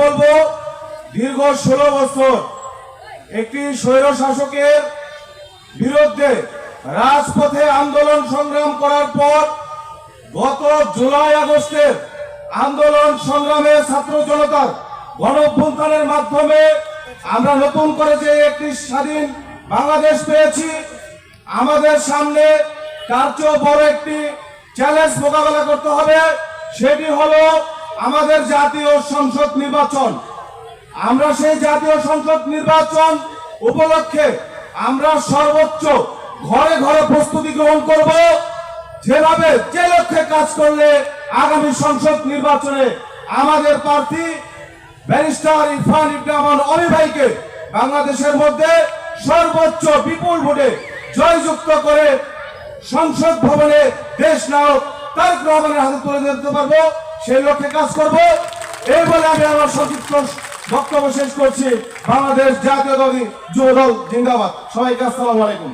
বলবো, দীর্ঘ 16 বছর একটি স্বৈর শাসকের বিরুদ্ধে রাজপথে আন্দোলন সংগ্রাম করার পর গত জুলাই আগস্টের আন্দোলন সংগ্রামে ছাত্র জনতার গণঅভ্যুত্থানের মাধ্যমে আমরা নতুন করে যে একটি স্বাধীন বাংলাদেশ পেয়েছি। আমাদের সামনে তার চেয়েও বড় একটি চ্যালেঞ্জ মোকাবেলা করতে হবে, সেটি হলো আমাদের জাতীয় সংসদ নির্বাচন। আমরা সেই জাতীয় সংসদ নির্বাচন উপলক্ষে আমরা সর্বোচ্চ ঘরে ঘরে প্রস্তুতি গ্রহণ করব, যেভাবে যে লক্ষ্যে কাজ করলে আগামী সংসদ নির্বাচনে আমাদের প্রার্থী ব্যারিস্টার ইরফান ইবনে আমান অলি ভাইকে বাংলাদেশের মধ্যে সর্বোচ্চ বিপুল ভোটে জয়যুক্ত করে সংসদ ভবনে দেশ নায়ক তারেক রহমানের হাতে তুলে দিতে পারবো, সেই লক্ষ্যে কাজ করব। এই বলে আমি আমার সংক্ষিপ্ত বক্তব্য শেষ করছি। বাংলাদেশ জাতীয়তাবাদী যুবদল জিন্দাবাদ। সবাইকে আসসালামু আলাইকুম।